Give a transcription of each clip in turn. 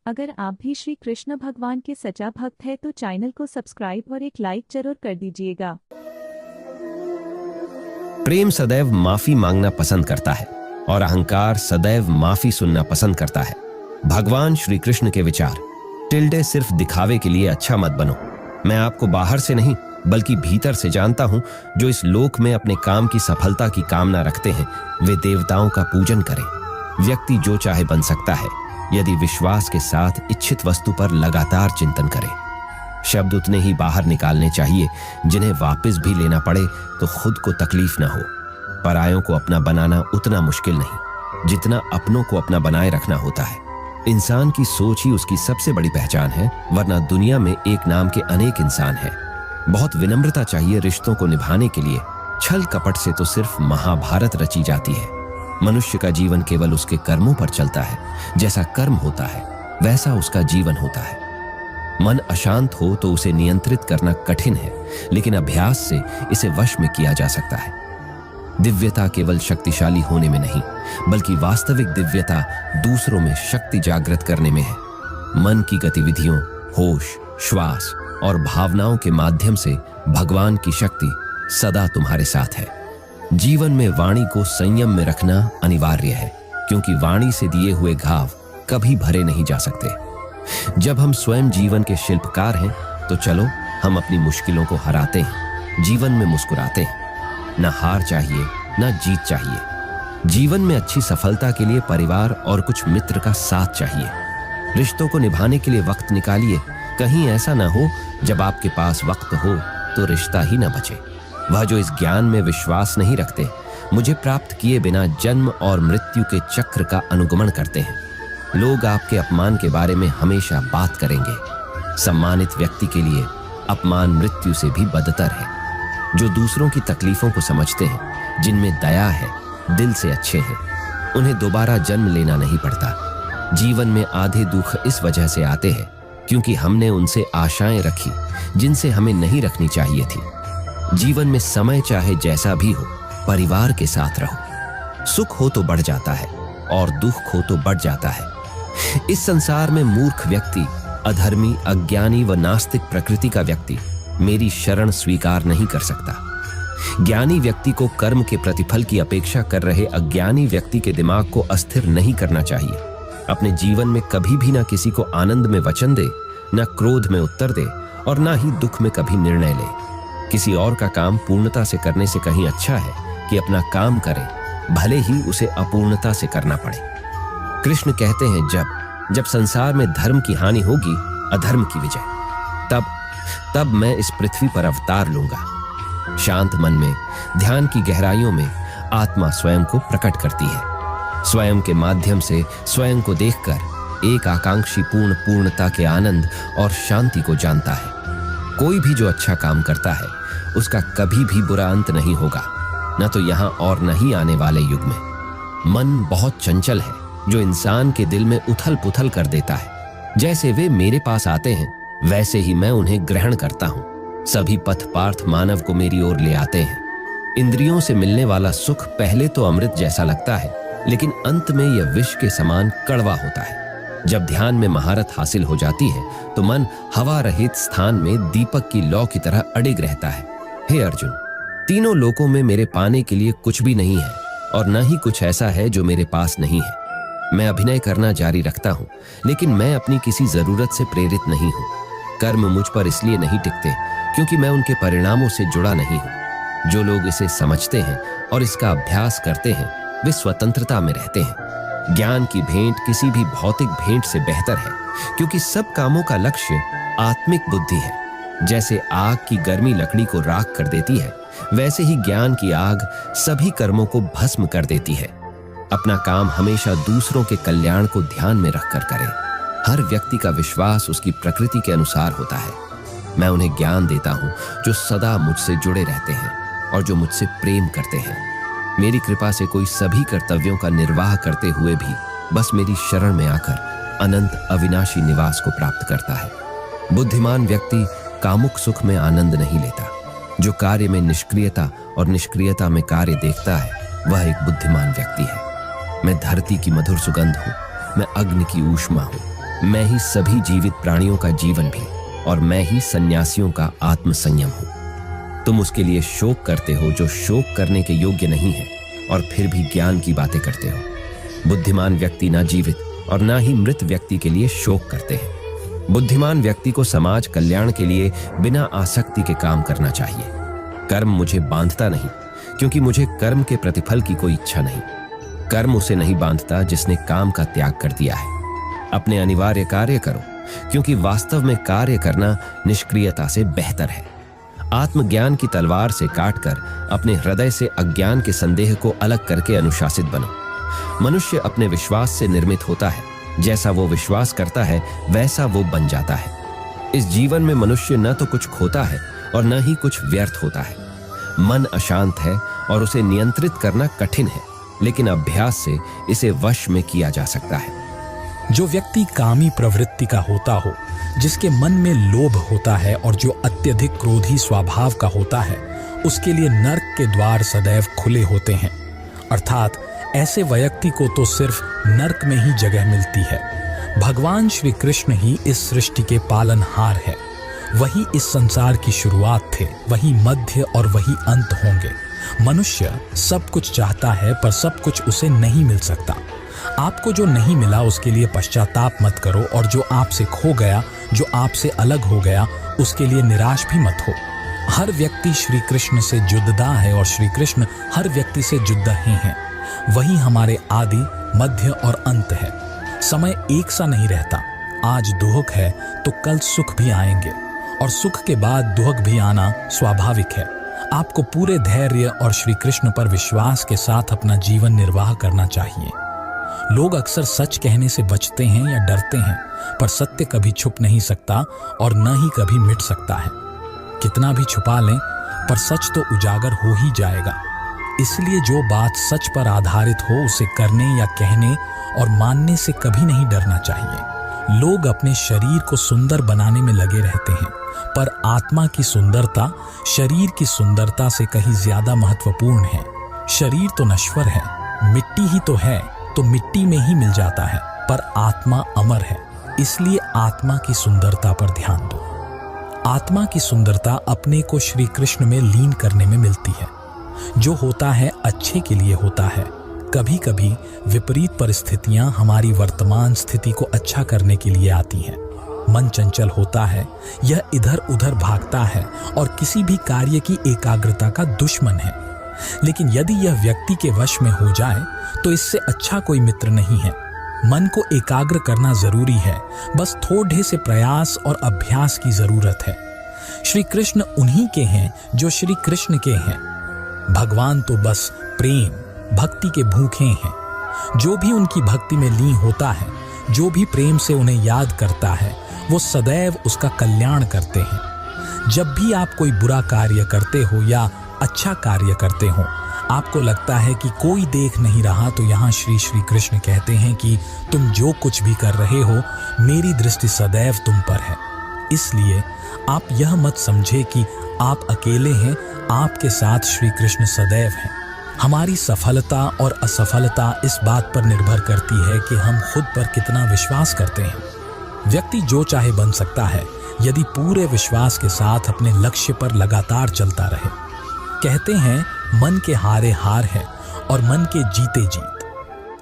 अगर आप भी श्री कृष्ण भगवान के सच्चा भक्त है तो चैनल को सब्सक्राइब और एक लाइक जरूर कर दीजिएगा। प्रेम सदैव माफी मांगना पसंद करता है और अहंकार सदैव माफी सुनना पसंद करता है। भगवान श्री कृष्ण के विचार। टिल्डे सिर्फ दिखावे के लिए अच्छा मत बनो। मैं आपको बाहर से नहीं बल्कि भीतर से जानता हूं। जो इस लोक में अपने काम की सफलता की कामना रखते हैं वे देवताओं का पूजन करें। व्यक्ति जो चाहे बन सकता है यदि विश्वास के साथ इच्छित वस्तु पर लगातार चिंतन करे। शब्द उतने ही बाहर निकालने चाहिए जिन्हें वापस भी लेना पड़े तो खुद को तकलीफ ना हो। परायों को अपना बनाना उतना मुश्किल नहीं जितना अपनों को अपना बनाए रखना होता है। इंसान की सोच ही उसकी सबसे बड़ी पहचान है, वरना दुनिया में एक नाम के अनेक इंसान हैं। बहुत विनम्रता चाहिए रिश्तों को निभाने के लिए। छल कपट से तो सिर्फ महाभारत रची जाती है। मनुष्य का जीवन केवल उसके कर्मों पर चलता है। जैसा कर्म होता है वैसा उसका जीवन होता है। मन अशांत हो तो उसे नियंत्रित करना कठिन है, लेकिन अभ्यास से इसे वश में किया जा सकता है। दिव्यता केवल शक्तिशाली होने में नहीं बल्कि वास्तविक दिव्यता दूसरों में शक्ति जागृत करने में है। मन की गतिविधियों, होश, श्वास और भावनाओं के माध्यम से भगवान की शक्ति सदा तुम्हारे साथ है। जीवन में वाणी को संयम में रखना अनिवार्य है, क्योंकि वाणी से दिए हुए घाव कभी भरे नहीं जा सकते। जब हम स्वयं जीवन के शिल्पकार हैं तो चलो हम अपनी मुश्किलों को हराते हैं, जीवन में मुस्कुराते हैं। न हार चाहिए न जीत चाहिए। जीवन में अच्छी सफलता के लिए परिवार और कुछ मित्र का साथ चाहिए। रिश्तों को निभाने के लिए वक्त निकालिए। कहीं ऐसा ना हो जब आपके पास वक्त हो तो रिश्ता ही न बचे। वह जो इस ज्ञान में विश्वास नहीं रखते मुझे प्राप्त किए बिना जन्म और मृत्यु के चक्र का अनुगमन करते हैं। लोग आपके अपमान के बारे में हमेशा बात करेंगे। सम्मानित व्यक्ति के लिए अपमान मृत्यु से भी बदतर है। जो दूसरों की तकलीफों को समझते हैं, जिनमें दया है, दिल से अच्छे हैं, उन्हें दोबारा जन्म लेना नहीं पड़ता। जीवन में आधे दुख इस वजह से आते हैं क्योंकि हमने उनसे आशाएं रखी जिनसे हमें नहीं रखनी चाहिए थी। जीवन में समय चाहे जैसा भी हो, परिवार के साथ रहो। सुख हो तो बढ़ जाता है और दुख हो तो बढ़ जाता है। इस संसार में मूर्ख व्यक्ति, अधर्मी, अज्ञानी व नास्तिक प्रकृति का व्यक्ति मेरी शरण स्वीकार नहीं कर सकता। ज्ञानी व्यक्ति को कर्म के प्रतिफल की अपेक्षा कर रहे अज्ञानी व्यक्ति के दिमाग को अस्थिर नहीं करना चाहिए। अपने जीवन में कभी भी ना किसी को आनंद में वचन दे, न क्रोध में उत्तर दे और ना ही दुख में कभी निर्णय ले। किसी और का काम पूर्णता से करने से कहीं अच्छा है कि अपना काम करे, भले ही उसे अपूर्णता से करना पड़े। कृष्ण कहते हैं जब संसार में धर्म की हानि होगी, अधर्म की विजय, तब मैं इस पृथ्वी पर अवतार लूंगा। शांत मन में, ध्यान की गहराइयों में आत्मा स्वयं को प्रकट करती है। स्वयं के माध्यम से स्वयं को देखकर एक आकांक्षी पूर्णता के आनंद और शांति को जानता है। कोई भी जो अच्छा काम करता है उसका कभी भी बुरा अंत नहीं होगा, न तो यहाँ और न ही आने वाले युग में। मन बहुत चंचल है जो इंसान के दिल में उथल पुथल कर देता है। जैसे वे मेरे पास आते हैं वैसे ही मैं उन्हें ग्रहण करता हूँ। सभी पथ पार्थ मानव को मेरी ओर ले आते हैं। इंद्रियों से मिलने वाला सुख पहले तो अमृत जैसा लगता है, लेकिन अंत में यह विष के समान कड़वा होता है। जब ध्यान में महारत हासिल हो जाती है तो मन हवा रहित स्थान में दीपक की लौ की तरह अडिग रहता है। हे अर्जुन, तीनों लोकों में मेरे पाने के लिए कुछ भी नहीं है और न ही कुछ ऐसा है जो मेरे पास नहीं है। मैं अभिनय करना जारी रखता हूँ, लेकिन मैं अपनी किसी जरूरत से प्रेरित नहीं हूँ। कर्म मुझ पर इसलिए नहीं टिकते क्योंकि मैं उनके परिणामों से जुड़ा नहीं हूँ। जो लोग इसे समझते हैं और इसका अभ्यास करते हैं वे स्वतंत्रता में रहते हैं। ज्ञान की भेंट किसी भी भौतिक भेंट से बेहतर है, क्योंकि सब कामों का लक्ष्य आत्मिक बुद्धि है। जैसे आग की गर्मी लकड़ी को राख कर देती है, वैसे ही ज्ञान की आग सभी कर्मों को भस्म कर देती है। अपना काम हमेशा दूसरों के कल्याण को ध्यान में रखकर करें। हर व्यक्ति का विश्वास उसकी प्रकृति के अनुसार होता है। मैं उन्हें ज्ञान देता हूँ जो सदा मुझसे जुड़े रहते हैं और जो मुझसे प्रेम करते हैं। मेरी कृपा से कोई सभी कर्तव्यों का निर्वाह करते हुए भी बस मेरी शरण में आकर अनंत अविनाशी निवास को प्राप्त करता है। बुद्धिमान व्यक्ति कामुक सुख में आनंद नहीं लेता। जो कार्य में निष्क्रियता और निष्क्रियता में कार्य देखता है वह एक बुद्धिमान व्यक्ति है। मैं धरती की मधुर सुगंध हूँ, मैं अग्नि की ऊष्मा हूँ, मैं ही सभी जीवित प्राणियों का जीवन भी और मैं ही सन्यासियों का आत्म संयम हूं। तुम उसके लिए शोक करते हो जो शोक करने के योग्य नहीं है और फिर भी ज्ञान की बातें करते हो। बुद्धिमान व्यक्ति ना जीवित और ना ही मृत व्यक्ति के लिए शोक करते हैं। बुद्धिमान व्यक्ति को समाज कल्याण के लिए बिना आसक्ति के काम करना चाहिए। कर्म मुझे बांधता नहीं क्योंकि मुझे कर्म के प्रतिफल की कोई इच्छा नहीं। कर्म उसे नहीं बांधता जिसने काम का त्याग कर दिया है। अपने अनिवार्य कार्य करो क्योंकि वास्तव में कार्य करना निष्क्रियता से बेहतर है। आत्मज्ञान की तलवार से काटकर अपने हृदय से अज्ञान के संदेह को अलग करके अनुशासित बनो। मनुष्य अपने विश्वास से निर्मित होता है। जैसा वो विश्वास करता है वैसा वो बन जाता है। इस जीवन में मनुष्य न तो कुछ खोता है और न ही कुछ व्यर्थ होता है। मन अशांत है और उसे नियंत्रित करना कठिन है, लेकिन अभ्यास से इसे वश में किया जा सकता है। जो व्यक्ति कामी प्रवृत्ति का होता हो, जिसके मन में लोभ होता है और जो अत्यधिक क्रोधी स्वभाव का होता है, उसके लिए नर्क के द्वार सदैव खुले होते हैं। अर्थात ऐसे व्यक्ति को तो सिर्फ नर्क में ही जगह मिलती है। भगवान श्री कृष्ण ही इस सृष्टि के पालनहार है। वही इस संसार की शुरुआत थे, वही मध्य और वही अंत होंगे। मनुष्य सब कुछ चाहता है पर सब कुछ उसे नहीं मिल सकता। आपको जो नहीं मिला उसके लिए पश्चाताप मत करो और जो आपसे खो गया, जो आपसे अलग हो गया, उसके लिए निराश भी मत हो। हर व्यक्ति श्री कृष्ण से जुदा है और श्री कृष्ण हर व्यक्ति से जुदा ही हैं। वही हमारे आदि, मध्य और अंत है। समय एक सा नहीं रहता। आज दुख है तो कल सुख भी आएंगे और सुख के बाद दुख भी आना स्वाभाविक है। आपको पूरे धैर्य और श्री कृष्ण पर विश्वास के साथ अपना जीवन निर्वाह करना चाहिए। लोग अक्सर सच कहने से बचते हैं या डरते हैं, पर सत्य कभी छुप नहीं सकता और न ही कभी मिट सकता है। कितना भी छुपा लें पर सच तो उजागर हो ही जाएगा। इसलिए जो बात सच पर आधारित हो उसे करने या कहने और मानने से कभी नहीं डरना चाहिए। लोग अपने शरीर को सुंदर बनाने में लगे रहते हैं, पर आत्मा की सुंदरता शरीर की सुंदरता से कहीं ज्यादा महत्वपूर्ण है। शरीर तो नश्वर है, मिट्टी ही तो है, तो मिट्टी में ही मिल जाता है, पर आत्मा अमर है। इसलिए आत्मा की सुंदरता पर ध्यान दो। आत्मा की सुंदरता अपने को श्री कृष्ण में लीन करने में मिलती है। जो होता है अच्छे के लिए होता है। कभी कभी विपरीत परिस्थितियां हमारी वर्तमान स्थिति को अच्छा करने के लिए आती हैं। मन चंचल होता है, यह इधर उधर भागता है और किसी भी कार्य की एकाग्रता का दुश्मन है। लेकिन यदि यह व्यक्ति के वश में हो जाए तो इससे अच्छा कोई मित्र नहीं है। मन को एकाग्र करना जरूरी है, बस थोड़े से प्रयास और अभ्यास की जरूरत है। श्री कृष्ण उन्हीं के हैं जो श्री कृष्ण के हैं। भगवान तो बस प्रेम भक्ति के भूखे हैं। जो भी उनकी भक्ति में लीन होता है, जो भी प्रेम से उन्हें याद करता है, वो सदैव उसका कल्याण करते हैं। जब भी आप कोई बुरा कार्य करते हो या अच्छा कार्य करते हो, आपको लगता है कि कोई देख नहीं रहा, तो यहाँ श्री श्री कृष्ण कहते हैं कि तुम जो कुछ भी कर रहे हो, मेरी दृष्टि सदैव तुम पर है। इसलिए आप यह मत समझे कि आप अकेले हैं, आपके साथ श्री कृष्ण सदैव हैं। हमारी सफलता और असफलता इस बात पर निर्भर करती है कि हम खुद पर कितना विश्वास करते हैं। व्यक्ति जो चाहे बन सकता है यदि पूरे विश्वास के साथ अपने लक्ष्य पर लगातार चलता रहे। कहते हैं मन के हारे हार है और मन के जीते जीत।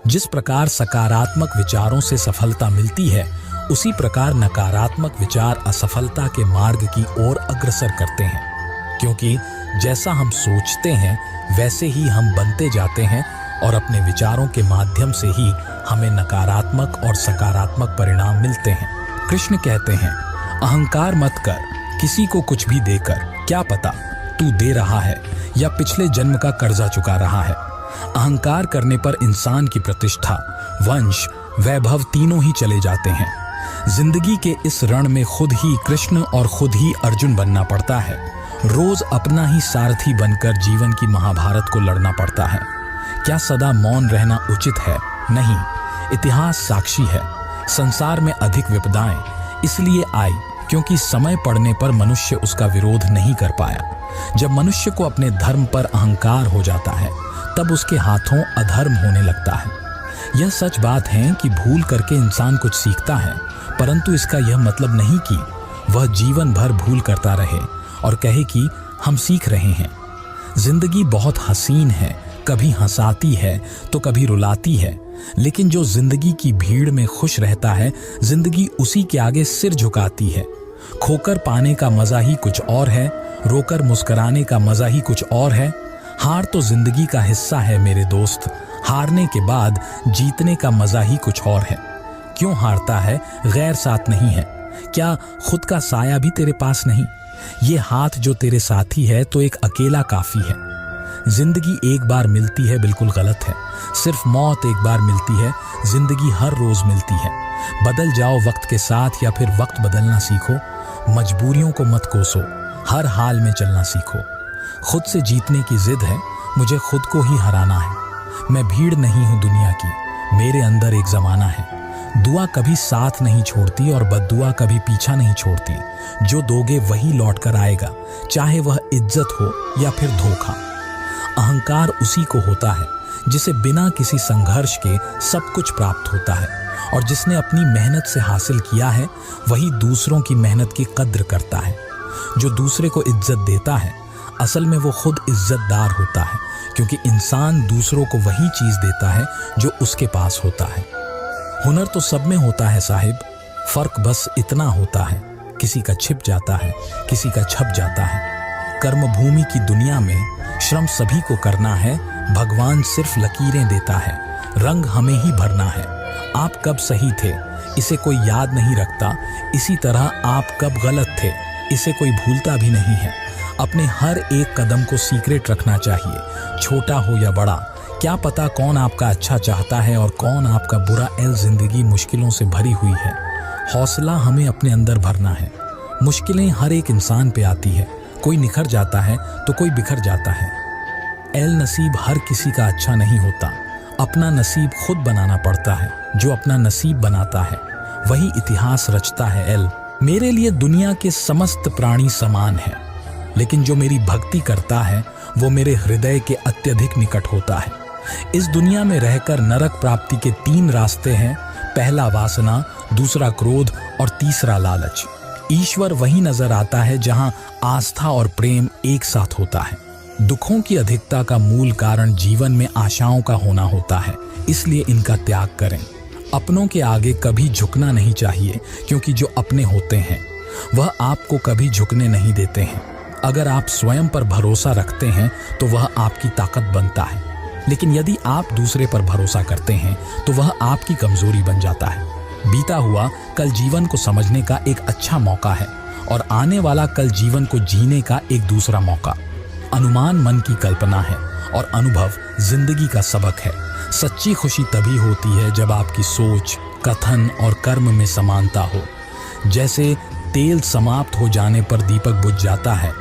जिस प्रकार सकारात्मक विचारों से सफलता मिलती है, उसी प्रकार नकारात्मक विचार असफलता के मार्ग की ओर अग्रसर करते हैं। क्योंकि जैसा हम सोचते हैं वैसे ही हम बनते जाते हैं और अपने विचारों के माध्यम से ही हमें नकारात्मक और सकारात्मक परिणाम मिलते हैं। कृष्ण कहते हैं, अहंकार मत कर किसी को कुछ भी देकर, क्या पता तू दे रहा है या पिछले जन्म का कर्जा चुका रहा है। अहंकार करने पर इंसान की प्रतिष्ठा, वंश, वैभव तीनों ही चले जाते हैं। जिंदगी के इस रण में खुद ही कृष्ण और खुद ही अर्जुन बनना पड़ता है। रोज अपना ही सारथी बनकर जीवन की महाभारत को लड़ना पड़ता है। क्या सदा मौन रहना उचित है? नहीं। इतिहास साक्षी है, संसार में अधिक विपदाएं इसलिए आई क्योंकि समय पड़ने पर मनुष्य उसका विरोध नहीं कर पाया। जब मनुष्य को अपने धर्म पर अहंकार हो जाता है, तब उसके हाथों अधर्म होने लगता है। यह सच बात है कि भूल करके इंसान कुछ सीखता है, परंतु इसका यह मतलब नहीं कि वह जीवन भर भूल करता रहे और कहे कि हम सीख रहे हैं। जिंदगी बहुत हसीन है, कभी हंसाती है तो कभी रुलाती है, लेकिन जो जिंदगी की भीड़ में खुश रहता है, जिंदगी उसी के आगे सिर झुकाती है। खोकर पाने का मजा ही कुछ और है, रोकर मुस्कुराने का मजा ही कुछ और है। हार तो जिंदगी का हिस्सा है मेरे दोस्त, हारने के बाद जीतने का मजा ही कुछ और है। क्यों हारता है? गैर साथ नहीं है क्या? खुद का साया भी तेरे पास नहीं? ये हाथ जो तेरे साथी है तो एक अकेला काफी है। जिंदगी एक बार मिलती है बिल्कुल गलत है, सिर्फ मौत एक बार मिलती है, जिंदगी हर रोज मिलती है। बदल जाओ वक्त के साथ या फिर वक्त बदलना सीखो, मजबूरियों को मत कोसो, हर हाल में चलना सीखो। खुद से जीतने की जिद है, मुझे खुद को ही हराना है। मैं भीड़ नहीं हूं दुनिया की, मेरे अंदर एक जमाना है। दुआ कभी साथ नहीं छोड़ती और बद्दुआ कभी पीछा नहीं छोड़ती। जो दोगे वही लौट कर आएगा, चाहे वह इज्जत हो या फिर धोखा। अहंकार उसी को होता है जिसे बिना किसी संघर्ष के सब कुछ प्राप्त होता है, और जिसने अपनी मेहनत से हासिल किया है वही दूसरों की मेहनत की कद्र करता है। जो दूसरे को इज्जत देता है असल में वो खुद इज्जतदार होता है, क्योंकि इंसान दूसरों को वही चीज देता है जो उसके पास होता है। हुनर तो सब में होता है साहिब, फर्क बस इतना होता है, किसी का छिप जाता है, किसी का छप जाता है। कर्मभूमि की दुनिया में श्रम सभी को करना है, भगवान सिर्फ लकीरें देता है, रंग हमें ही भरना है। आप कब सही थे इसे कोई याद नहीं रखता, इसी तरह आप कब गलत थे इसे कोई भूलता भी नहीं है। अपने हर एक कदम को सीक्रेट रखना चाहिए, छोटा हो या बड़ा। क्या पता कौन आपका अच्छा चाहता है और कौन आपका बुरा। जिंदगी मुश्किलों से भरी हुई है, हौसला हमें अपने अंदर भरना है। मुश्किलें हर एक इंसान पे आती है, कोई निखर जाता है तो कोई बिखर जाता है। नसीब हर किसी का अच्छा नहीं होता, अपना नसीब खुद बनाना पड़ता है। जो अपना नसीब बनाता है वही इतिहास रचता है। मेरे लिए दुनिया के समस्त प्राणी समान है, लेकिन जो मेरी भक्ति करता है वो मेरे हृदय के अत्यधिक निकट होता है। इस दुनिया में रहकर नरक प्राप्ति के 3 रास्ते हैं, पहला वासना, दूसरा क्रोध और तीसरा लालच। ईश्वर वही नजर आता है जहां आस्था और प्रेम एक साथ होता है। दुखों की अधिकता का मूल कारण जीवन में आशाओं का होना होता है, इसलिए इनका त्याग करें। अपनों के आगे कभी झुकना नहीं चाहिए, क्योंकि जो अपने होते हैं वह आपको कभी झुकने नहीं देते हैं। अगर आप स्वयं पर भरोसा रखते हैं तो वह आपकी ताकत बनता है, लेकिन यदि आप दूसरे पर भरोसा करते हैं तो वह आपकी कमजोरी बन जाता है। बीता हुआ कल जीवन को समझने का एक अच्छा मौका है, और आने वाला कल जीवन को जीने का एक दूसरा मौका। अनुमान मन की कल्पना है और अनुभव जिंदगी का सबक है। सच्ची खुशी तभी होती है जब आपकी सोच, कथन और कर्म में समानता हो। जैसे तेल समाप्त हो जाने पर दीपक बुझ जाता है,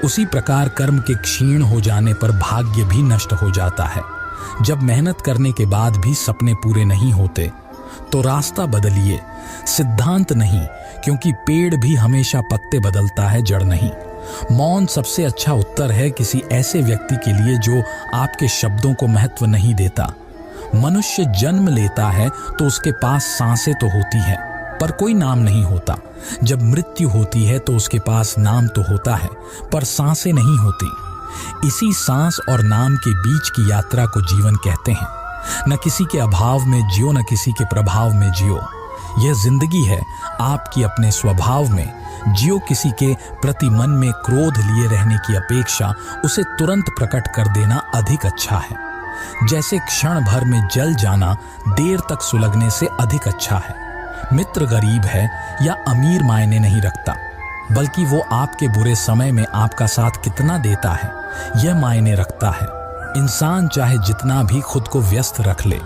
उसी प्रकार कर्म के क्षीण हो जाने पर भाग्य भी नष्ट हो जाता है। जब मेहनत करने के बाद भी सपने पूरे नहीं होते तो रास्ता बदलिए, सिद्धांत नहीं, क्योंकि पेड़ भी हमेशा पत्ते बदलता है, जड़ नहीं। मौन सबसे अच्छा उत्तर है किसी ऐसे व्यक्ति के लिए जो आपके शब्दों को महत्व नहीं देता। मनुष्य जन्म लेता है तो उसके पास सांसें तो होती हैं, पर कोई नाम नहीं होता। जब मृत्यु होती है तो उसके पास नाम तो होता है, पर सांसें नहीं होती। इसी सांस और नाम के बीच की यात्रा को जीवन कहते हैं। न किसी के अभाव में जियो, न किसी के प्रभाव में जियो। यह जिंदगी है आपकी अपने स्वभाव में जियो। किसी के प्रति मन में क्रोध लिए रहने की अपेक्षा उसे तुरंत प्रकट कर देना अधिक अच्छा है। जैसे क्षण भर में जल जाना देर तक सुलगने से अधिक अच्छा है। मित्र गरीब है या अमीर मायने नहीं रखता, बल्कि वो आपके बुरे समय में आपका साथ कितना देता है यह मायने रखता है। इंसान चाहे जितना भी खुद को व्यस्त रख ले,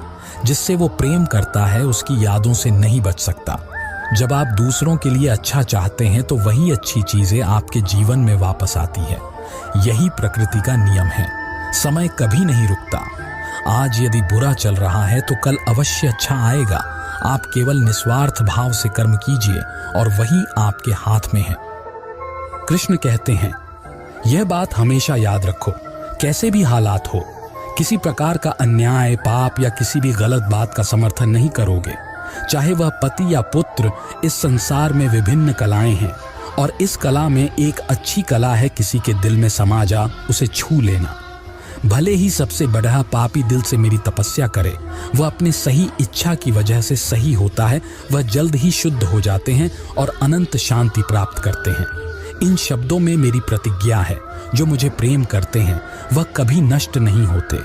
जिससे वो प्रेम करता है उसकी यादों से नहीं बच सकता। जब आप दूसरों के लिए अच्छा चाहते हैं तो वही अच्छी चीजें आपके जीवन में वापस आती है। यही प्रकृति का नियम है। समय कभी नहीं रुकता। आज यदि बुरा चल रहा है तो कल अवश्य अच्छा आएगा। आप केवल निस्वार्थ भाव से कर्म कीजिए और वही आपके हाथ में है। कृष्ण कहते हैं, यह बात हमेशा याद रखो, कैसे भी हालात हो, किसी प्रकार का अन्याय, पाप या किसी भी गलत बात का समर्थन नहीं करोगे। चाहे वह पति या पुत्र। इस संसार में विभिन्न कलाएं हैं और इस कला में एक अच्छी कला है किसी के दिल में समा जा उसे छू लेना। भले ही सबसे बड़ा पापी दिल से मेरी तपस्या करे, वह अपनी सही इच्छा की वजह से सही होता है। वह जल्द ही शुद्ध हो जाते हैं और अनंत शांति प्राप्त करते हैं। इन शब्दों में मेरी प्रतिज्ञा है, जो मुझे प्रेम करते हैं वह कभी नष्ट नहीं होते।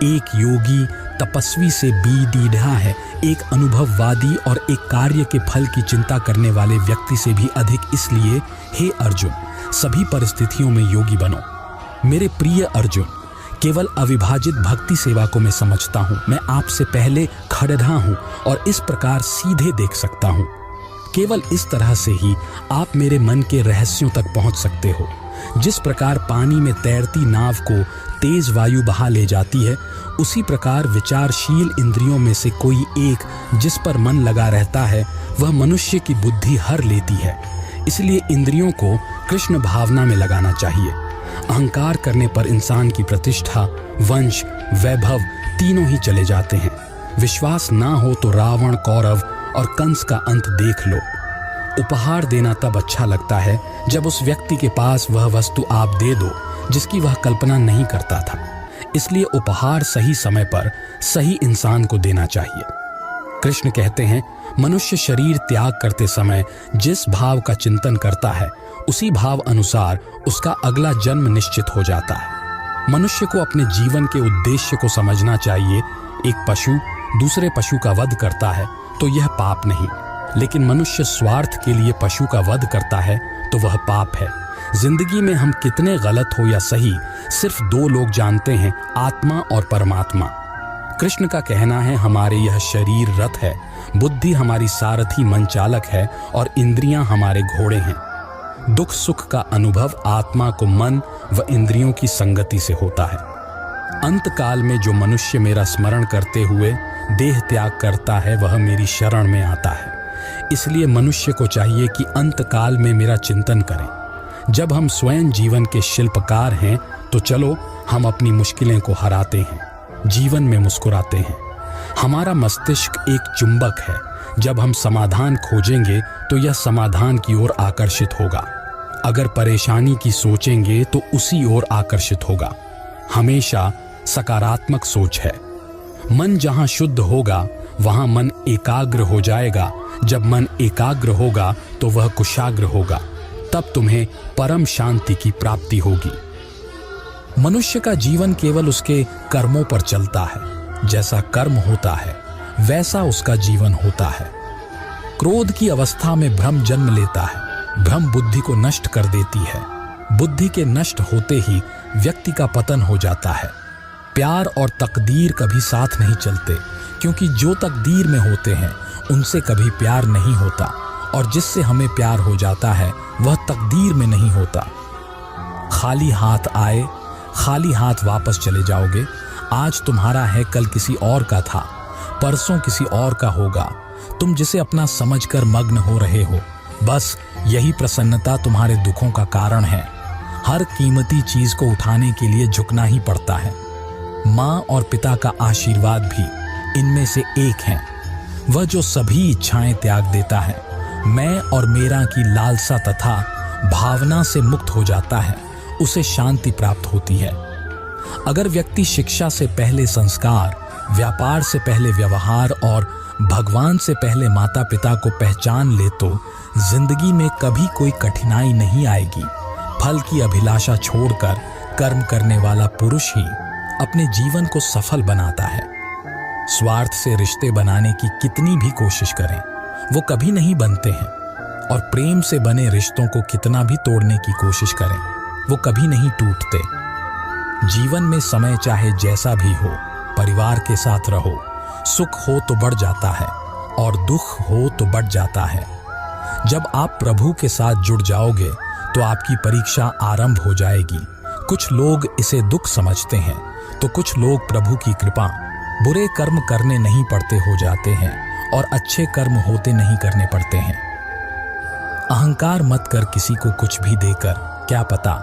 एक योगी तपस्वी से बीडीढ़ा है, एक अनुभववादी और एक कार्य के फल की चिंता करने वाले व्यक्ति से भी अधिक। इसलिए हे अर्जुन, सभी परिस्थितियों में योगी बनो। मेरे प्रिय अर्जुन, केवल अविभाजित भक्ति सेवा को मैं समझता हूँ। मैं आपसे पहले खड़ा हूँ और इस प्रकार सीधे देख सकता हूँ। केवल इस तरह से ही आप मेरे मन के रहस्यों तक पहुँच सकते हो। जिस प्रकार पानी में तैरती नाव को तेज वायु बहा ले जाती है, उसी प्रकार विचारशील इंद्रियों में से कोई एक जिस पर मन लगा रहता है वह मनुष्य की बुद्धि हर लेती है। इसलिए इंद्रियों को कृष्ण भावना में लगाना चाहिए। अहंकार करने पर इंसान की प्रतिष्ठा, वंश, वैभव तीनों ही चले जाते हैं। विश्वास ना हो तो रावण, कौरव और कंस का अंत देख लो। उपहार देना तब अच्छा लगता है जब उस व्यक्ति के पास वह वस्तु आप दे दो जिसकी वह कल्पना नहीं करता था। इसलिए उपहार सही समय पर सही इंसान को देना चाहिए। कृष्ण कहते हैं, मनुष्य शरीर त्याग करते समय जिस भाव का चिंतन करता है उसी भाव अनुसार उसका अगला जन्म निश्चित हो जाता है। मनुष्य को अपने जीवन के उद्देश्य को समझना चाहिए। एक पशु दूसरे पशु का वध करता है तो यह पाप नहीं, लेकिन मनुष्य स्वार्थ के लिए पशु का वध करता है तो वह पाप है। जिंदगी में हम कितने गलत हो या सही, सिर्फ दो लोग जानते हैं, आत्मा और परमात्मा। कृष्ण का कहना है, हमारे यह शरीर रथ है, बुद्धि हमारी सारथी मन चालक है और इंद्रियां हमारे घोड़े हैं। दुख सुख का अनुभव आत्मा को मन व इंद्रियों की संगति से होता है। अंत काल में जो मनुष्य मेरा स्मरण करते हुए देह त्याग करता है वह मेरी शरण में आता है। इसलिए मनुष्य को चाहिए कि अंत काल में मेरा चिंतन करें। जब हम स्वयं जीवन के शिल्पकार हैं तो चलो हम अपनी मुश्किलें को हराते हैं, जीवन में मुस्कुराते हैं। हमारा मस्तिष्क एक चुंबक है, जब हम समाधान खोजेंगे तो यह समाधान की ओर आकर्षित होगा। अगर परेशानी की सोचेंगे तो उसी ओर आकर्षित होगा। हमेशा सकारात्मक सोच है। मन जहां शुद्ध होगा वहां मन एकाग्र हो जाएगा। जब मन एकाग्र होगा तो वह कुशाग्र होगा। तब तुम्हें परम शांति की प्राप्ति होगी। मनुष्य का जीवन केवल उसके कर्मों पर चलता है। जैसा कर्म होता है वैसा उसका जीवन होता है। क्रोध की अवस्था में भ्रम जन्म लेता है। भ्रम बुद्धि को नष्ट कर देती है। बुद्धि के नष्ट होते ही व्यक्ति का पतन हो जाता है। प्यार और तकदीर कभी साथ नहीं चलते, क्योंकि जो तकदीर में होते हैं उनसे कभी प्यार नहीं होता, और जिससे हमें प्यार हो जाता है वह तकदीर में नहीं होता। खाली हाथ आए, खाली हाथ वापस चले जाओगे। आज तुम्हारा है, कल किसी और का था, परसों किसी और का होगा। तुम जिसे अपना समझकर मग्न हो रहे हो, बस यही प्रसन्नता तुम्हारे दुखों का कारण है। हर कीमती चीज को उठाने के लिए झुकना ही पड़ता है। माँ और पिता का आशीर्वाद भी इनमें से एक है। वह जो सभी इच्छाएं त्याग देता है, मैं और मेरा की लालसा तथा भावना से मुक्त हो जाता है, उसे शांति प्राप्त होती है। अगर व्यक्ति शिक्षा से पहले संस्कार, व्यापार से पहले व्यवहार और भगवान से पहले माता पिता को पहचान ले तो जिंदगी में कभी कोई कठिनाई नहीं आएगी। फल की अभिलाषा छोड़कर कर्म करने वाला पुरुष ही अपने जीवन को सफल बनाता है। स्वार्थ से रिश्ते बनाने की कितनी भी कोशिश करें, वो कभी नहीं बनते हैं, और प्रेम से बने रिश्तों को कितना भी तोड़ने की कोशिश करें, वो कभी नहीं टूटते। जीवन में समय चाहे जैसा भी हो, परिवार के साथ रहो। सुख हो तो बढ़ जाता है और दुख हो तो बढ़ जाता है। जब आप प्रभु के साथ जुड़ जाओगे तो आपकी परीक्षा आरंभ हो जाएगी। कुछ लोग इसे दुख समझते हैं तो कुछ लोग प्रभु की कृपा। बुरे कर्म करने नहीं पड़ते हो जाते हैं और अच्छे कर्म होते नहीं करने पड़ते हैं। अहंकार मत कर किसी को कुछ भी देकर, क्या पता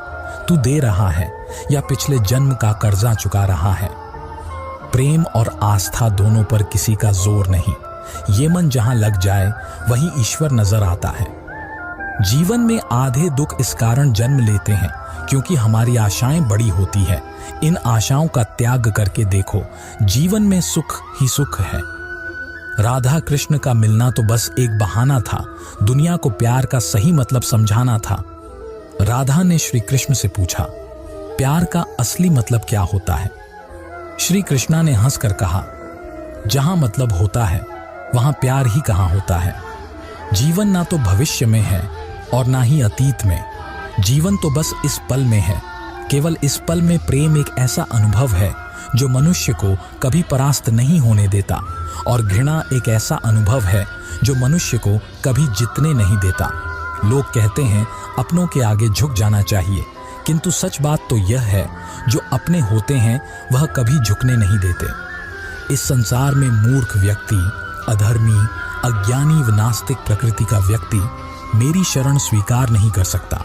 तू दे रहा है या पिछले जन्म का कर्जा चुका रहा है। प्रेम और आस्था दोनों पर किसी का जोर नहीं, ये मन जहां लग जाए वहीं ईश्वर नजर आता है। जीवन में आधे दुख इस कारण जन्म लेते हैं क्योंकि हमारी आशाएं बड़ी होती है। इन आशाओं का त्याग करके देखो, जीवन में सुख ही सुख है। राधा कृष्ण का मिलना तो बस एक बहाना था, दुनिया को प्यार का सही मतलब समझाना था। राधा ने श्री कृष्ण से पूछा, प्यार का असली मतलब क्या होता है? श्री कृष्णा ने हंसकर कहा, जहां मतलब होता है वहां प्यार ही कहां होता है। जीवन ना तो भविष्य में है और ना ही अतीत में, जीवन तो बस इस पल में है। केवल इस पल में प्रेम एक ऐसा अनुभव है जो मनुष्य को कभी परास्त नहीं होने देता, और घृणा एक ऐसा अनुभव है जो मनुष्य को कभी जीतने नहीं देता। लोग कहते हैं अपनों के आगे झुक जाना चाहिए, किंतु सच बात तो यह है, जो अपने होते हैं वह कभी झुकने नहीं देते। इस संसार में मूर्ख व्यक्ति, अधर्मी, अज्ञानी व नास्तिक प्रकृति का व्यक्ति मेरी शरण स्वीकार नहीं कर सकता।